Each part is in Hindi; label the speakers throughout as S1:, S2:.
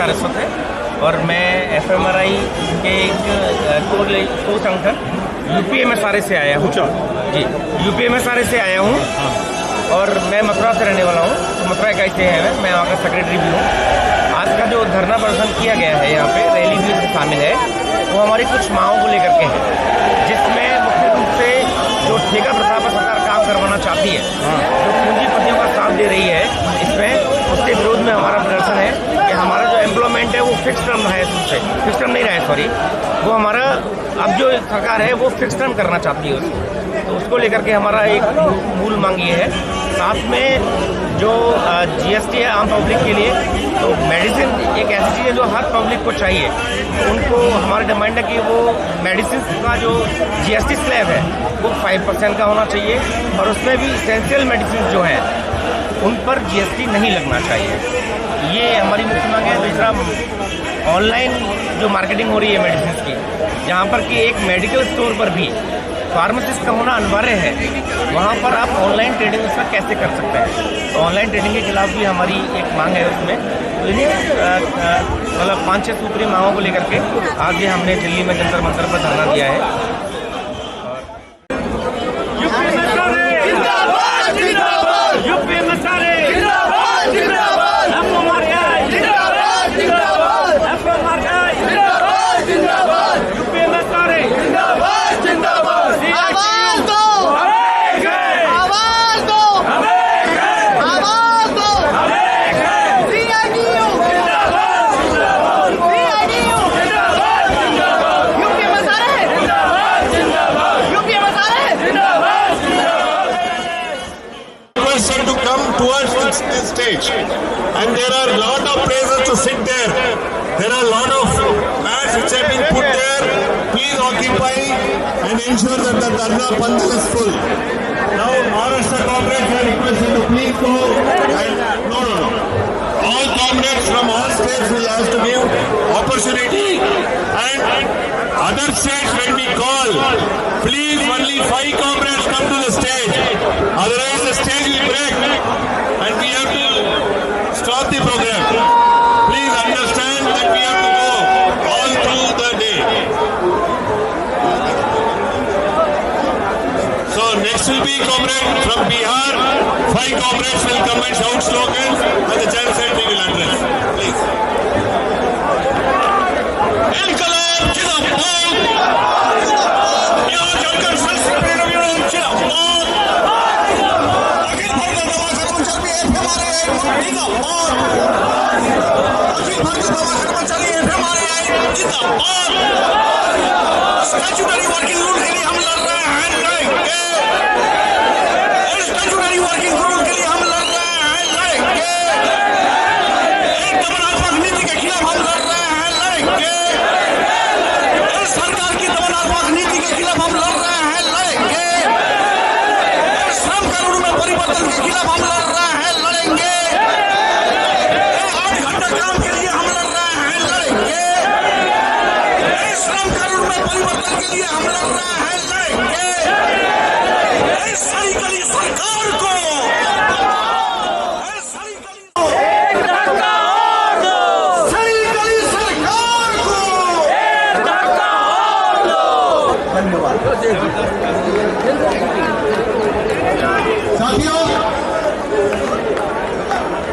S1: सारस्वत है और मैं FMRI के एक को संगठन UPMSRA से आया हूँ। जी, UPMSRA से आया हूँ और मैं मथुरा से रहने वाला हूँ। तो मथुरा इकाई से है मैं वहाँ का सेक्रेटरी भी हूँ। आज का जो धरना प्रदर्शन किया गया है यहाँ पे, रैली भी इसमें शामिल है, वो हमारी कुछ मांगों को लेकर के है, जिसमें मुख्य रूप से जो ठेका प्रथा पर सरकार काम करवाना चाहती है, जो पूंजीपतियों का साथ दे रही है इसमें, उसके विरोध में हमारा प्रदर्शन है कि हमारा जो एम्प्लॉयमेंट है वो फिक्स टर्म है, फिक्स टर्म नहीं रहा है, सॉरी, वो हमारा अब जो सरकार है वो फिक्स टर्म करना चाहती है उसको, तो उसको लेकर के हमारा एक मूल मांग ये है। साथ में जो GST है आम पब्लिक के लिए, तो मेडिसिन एक ऐसी चीज़ है जो हर पब्लिक को चाहिए, उनको हमारा डिमांड है कि वो मेडिसिन का जो GST स्लैब है वो 5% का होना चाहिए और उसमें भी इसेंशियल मेडिसिन जो हैं उन पर GST नहीं लगना चाहिए। ये हमारी मुख्य मांग है। दूसरा, ऑनलाइन जो मार्केटिंग हो रही है मेडिसिन की, जहाँ पर कि एक मेडिकल स्टोर पर भी फार्मासिस्ट का होना अनिवार्य है, वहाँ पर आप ऑनलाइन ट्रेडिंग उसका कैसे कर सकते हैं। तो ऑनलाइन ट्रेडिंग के खिलाफ भी हमारी एक मांग है उसमें। तो इन्हीं मतलब 5-6 सूत्री मांगों को लेकर के आज ये हमने दिल्ली में जंतर मंतर पर धरना दिया है।
S2: To come towards this stage, and there are a lot of places to sit there. There are a lot of mats which have been put there. Please occupy and ensure that the Dharna Pandal is full. Now, Maharashtra Congress are requested to please go and no. All comrades from all states will have to give opportunity, and other states when we call, please only 5 comrades come to the stage. Otherwise the stage will break and we have to stop the program. Please understand that we have to go all through the day. So next will be comrade from Bihar. 5 comrades will come and shout slogans and the General Secretary will address. Please. Inqilab Jindabad. यहाँ जाकर संस्कृति रविराम जिंदाबाद। अखिल भारतीय दवा कर्मचारी FMRI जिंदाबाद। अखिल भारतीय दवा कर्मचारी FMRI जिंदाबाद। स्टैट्यूटरी वर्किंग रूल के लिए हम लड़ रहे हैं, लड़ेंगे। स्टैट्यूटरी वर्किंग रूल के लिए हम लड़ रहे हैं, लड़ेंगे। एक दमनात्मक नीति के खिलाफ हम लड़ रहे हैं, लड़ेंगे। सरकार की दमनात्मक नीति के खिलाफ हम लड़ रहे हैं, लड़ेंगे। श्रम कानून में परिवर्तन के खिलाफ हम लड़ रहे हैं, लड़ेंगे। 8 घंटे काम के लिए हम लड़ रहे हैं, लड़ेंगे। श्रम कानून में परिवर्तन के लिए हम लड़ रहे हैं, लड़ेंगे। सही करी सरकार को,
S3: साथियों,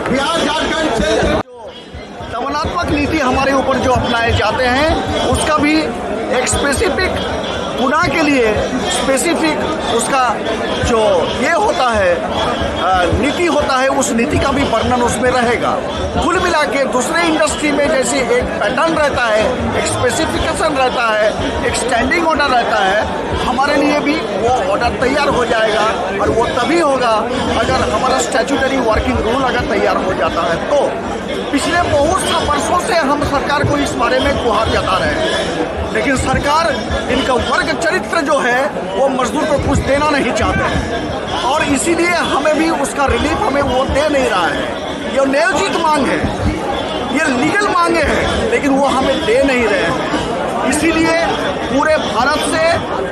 S3: बिहार झारखंड क्षेत्र दमनात्मक नीति हमारे ऊपर जो अपनाए जाते हैं, उसका भी एक स्पेसिफिक गुनाह के लिए स्पेसिफिक उसका जो ये होता है नीति होता है, उस नीति का भी वर्णन उसमें रहेगा। कुल मिला के दूसरे इंडस्ट्री में जैसे एक पैटर्न रहता है, एक स्पेसिफिकेशन रहता है, एक स्टैंडिंग ऑर्डर रहता है, हमारे लिए भी वो ऑर्डर तैयार हो जाएगा और वो तभी होगा अगर हमारा स्टैट्यूटरी वर्किंग रूल अगर तैयार हो जाता है। तो पिछले बहुत सा वर्षों से हम सरकार को इस बारे में गुहार जता रहे हैं, लेकिन सरकार इनका वर्ग चरित्र जो है वो मजदूर को कुछ देना नहीं चाहते हैं और इसीलिए हमें भी उसका रिलीफ हमें वो दे नहीं रहा है। ये न्यायोचित मांग है, ये लीगल मांगे हैं, लेकिन वो हमें दे नहीं रहे हैं। इसीलिए पूरे भारत से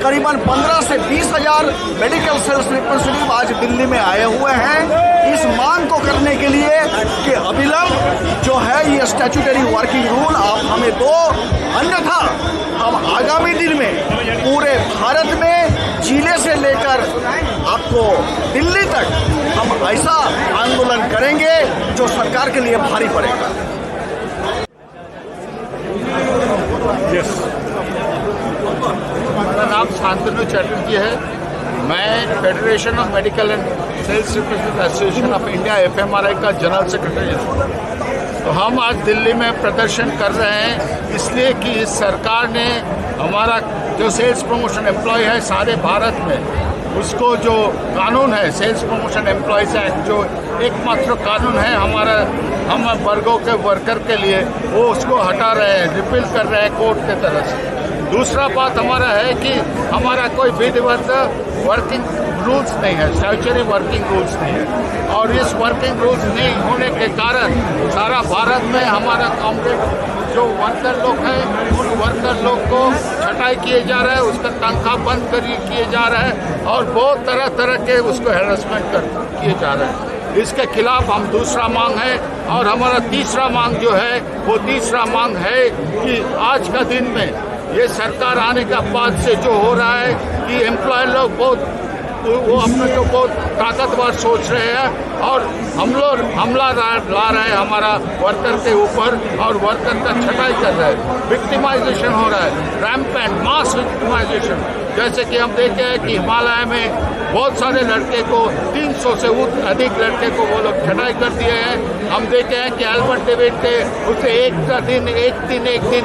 S3: करीबन 15 से 20 हज़ार मेडिकल सेल्स रिप्रेजेंटेटिव आज दिल्ली में आए हुए हैं इस मांग को करने के लिए कि अविलंब जो है ये स्टैट्यूटरी वर्किंग रूल आप हमें दो, अन्यथा हम आगामी दिन में पूरे भारत में जिले से लेकर आपको दिल्ली तक हम ऐसा आंदोलन करेंगे जो सरकार के लिए भारी पड़ेगा।
S4: मेरा नाम शांतनु चटर्जी है। मैं federation of medical and sales representative association of India FMRI का जनरल सेक्रेटरी हूँ। तो हम आज दिल्ली में प्रदर्शन कर रहे हैं इसलिए कि इस सरकार ने हमारा जो सेल्स प्रमोशन एम्प्लॉय है सारे भारत में उसको जो कानून है सेल्स प्रमोशन एम्प्लॉयज़ एक्ट जो एकमात्र कानून है हमारा हम वर्गों के वर्कर के लिए वो उसको हटा रहे हैं, रिपील कर रहे हैं कोर्ट के तरफ से। दूसरा बात हमारा है कि हमारा कोई विधिवत वर्किंग रूल्स नहीं है, स्टैट्यूटरी वर्किंग रूल्स नहीं है और इस वर्किंग रूल्स नहीं होने के कारण सारा भारत में हमारा कॉम्रेड जो वर्कर लोग हैं उन वर्कर लोग को छटाई किए जा रहा है, उसका तनख्वाह बंद किए जा रहा है और बहुत तरह तरह के उसको हैरेसमेंट किए जा रहे हैं। इसके खिलाफ हम दूसरा मांग है और हमारा तीसरा मांग जो है वो तीसरा मांग है कि आज का दिन में ये सरकार आने के बाद से जो हो रहा है कि एम्प्लॉय लोग बहुत वो अपने को बहुत ताकतवर सोच रहे हैं और हम लोग हमला ला रहे हैं हमारा वर्कर के ऊपर और वर्कर का छटाई कर रहे हैं, विक्टिमाइजेशन हो रहा है, रैम्पेंट मास विक्टिमाइजेशन। जैसे कि हम देखे हैं कि हिमालय में बहुत सारे लड़के को 300 से अधिक लड़के को वो लोग छटाई कर दिए हैं। हम देखे हैं कि अल्बर्ट डेविड के उसे एक दिन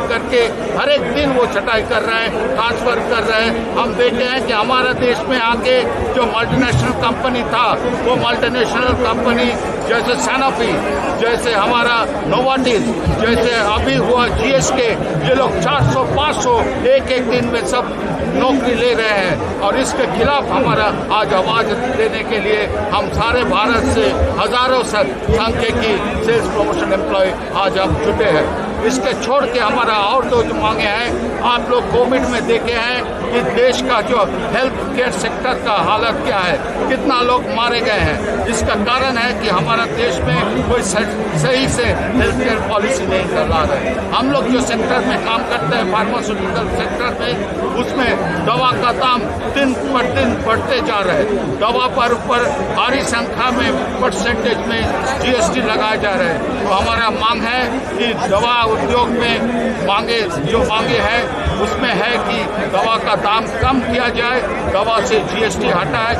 S4: करके हर एक दिन वो छटाई कर रहे हैं, ट्रांसफर कर रहे हैं। हम देखे हैं कि हमारा देश में आके जो मल्टीनेशनल कंपनी था वो मल्टीनेशनल कंपनी जैसे सैनोफी, जैसे हमारा नोवार्टिस, जैसे अभी हुआ GSK, ये लोग 400-500 एक दिन में सब नौकरी ले रहे हैं और इसके खिलाफ हमारा आज आवाज देने के लिए हम सारे भारत से हजारों संख्या की सेल्स प्रमोशन एम्प्लॉय आज हम जुटे हैं। इसके छोड़ के हमारा और दो जो मांगे हैं, आप लोग कोविड में देखे हैं कि देश का जो हेल्थ केयर सेक्टर का हालत क्या है, कितना लोग मारे गए हैं। इसका कारण है कि हमारा देश में कोई सही से हेल्थ केयर पॉलिसी नहीं कर रहा है। हम लोग जो सेक्टर में काम करते हैं फार्मास्यूटिकल सेक्टर में, उसमें दवा का दाम दिन पर दिन बढ़ते जा रहे हैं। दवा पर ऊपर भारी संख्या में परसेंटेज में GST लगाए जा रहे हैं। तो हमारा मांग है कि दवा उद्योग में जो मांगे हैं उसमें है कि दवा का दाम कम किया जाए, दवा से GST हटाया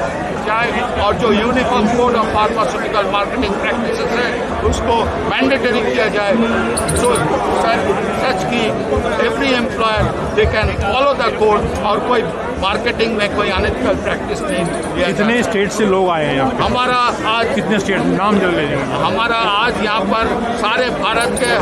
S4: जाए और जो uniform code of pharmaceutical marketing practices है उसको मैंडेटरी किया जाए। तो सच की every employer they can follow the code और कोई मार्केटिंग में कोई अनएथिकल प्रैक्टिस नहीं किया।
S5: कितने स्टेट से लोग आए हैं यहाँ पे?
S4: हमारा आज
S5: कितने स्टेट नाम जल रहे हैं?
S4: हमारा आज यहाँ पर सारे भारत के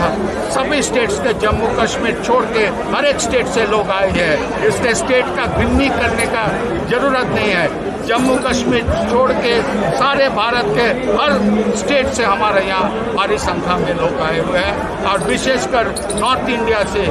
S4: सभी स्टेट्स के जम्मू कश्मीर छोड़ के हर एक स्टेट से लोग आए हैं। इसके स्टेट का गिनती करने का जरूरत नहीं है, जम्मू कश्मीर छोड़ के सारे भारत के हर स्टेट से हमारे यहाँ भारी संख्या में लोग आए हुए हैं और विशेषकर नॉर्थ इंडिया से,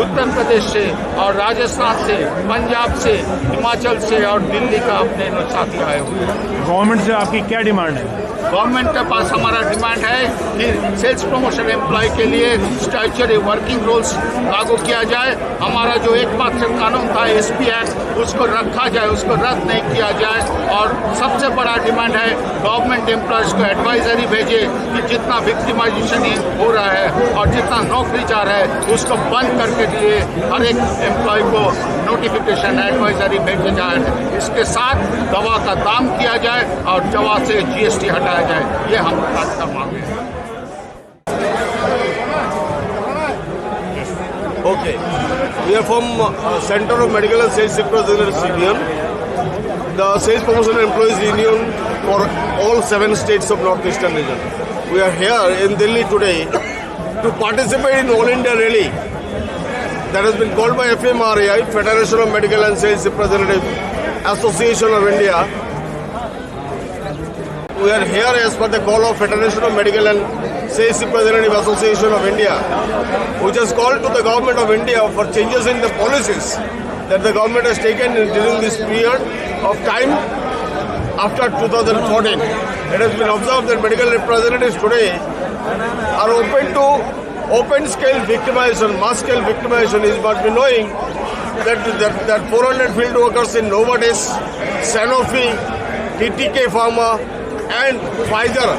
S4: उत्तर प्रदेश से और राजस्थान से, पंजाब से, हिमाचल से और दिल्ली का अपने साथी आए हुए हैं।
S5: गवर्नमेंट से आपकी क्या डिमांड है?
S4: गवर्नमेंट के पास हमारा डिमांड है कि सेल्स प्रमोशन एम्प्लॉय के लिए स्टैट्यूटरी वर्किंग रूल्स लागू किया जाए। हमारा जो एकमात्र कानून था SP एक्ट उसको रखा जाए, उसको रद्द नहीं किया जाए। और सबसे बड़ा डिमांड है गवर्नमेंट एम्प्लॉयज़ को एडवाइजरी भेजे कि जितना विक्टिमाइजेशन हो रहा है और जितना नौकरी जा रहा है उसको बंद करके दिए हर एक एम्प्लॉय को नोटिफिकेशन एडवाइजरी भेजे जाए। इसके साथ दवा का दाम किया जाए और दवा से GST हटाया जाए। ये हम आज का मांग है।
S2: Okay. We are from Center of Medical and Sales Representatives Union, the Sales Promotion Employees Union for all 7 states of Northeastern region. We are here in Delhi today to participate in All India Rally that has been called by FMRI, Federation of Medical and Sales Representatives Association of India. We are here as per the call of Federation of Medical and Sales Representative Association of India, which has called to the government of India for changes in the policies
S6: that the government has taken during this period of time after 2014. It has been observed that medical representatives today are open to open-scale victimization, mass-scale victimization. Is but we knowing that 400 field workers in Novartis, Sanofi, TTK Pharma, and Pfizer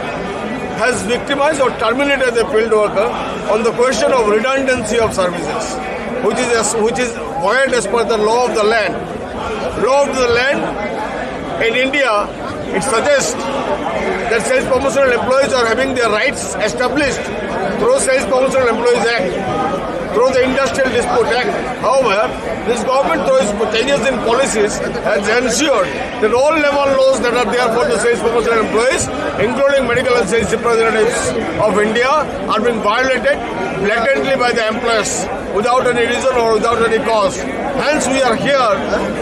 S6: has victimized or terminated the field worker on the question of redundancy of services, which is void as per the law of the land. Law of the land in India, it suggests that sales promotional employees are having their rights established through Sales Promotional Employees Act, through the Industrial Dispute Act. However, this government, through its changes in policies, has ensured that all level laws that are there for the sales promotional employees, including medical and sales representatives of India, are being violated blatantly by the employers without any reason or without any cause. Hence, we are here.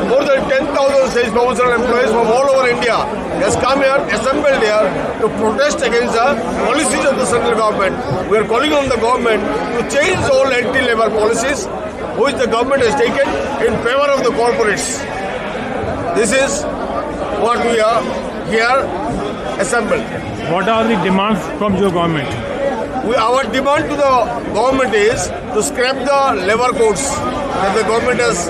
S6: More than 10,000 sales promotional employees from all over India has come here, assembled here to protest against the policies of the central government. We are calling on the government to change all anti-labor policies which the government has taken in favor of the corporates. This is what we are here assembled.
S5: What are the demands from your government?
S6: Our demand to the government is to scrap the labor codes that the government has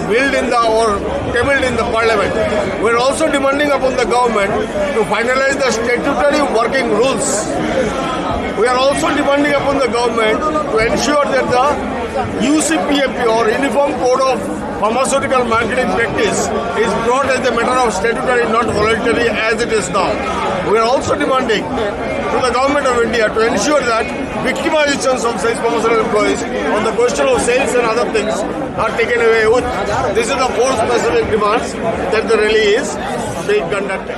S6: built in or tabled in the parliament. We are also demanding upon the government to finalize the statutory working rules. We are also demanding upon the government to ensure that the UCPMP or Uniform Code of Pharmaceutical Marketing Practice is brought as a matter of statutory, not voluntary as it is now. We are also demanding to the government of India to ensure that victimizations of sales promotional employees on the question of sales and other things are taken away with. This is the four specific demands that the rally is being conducted.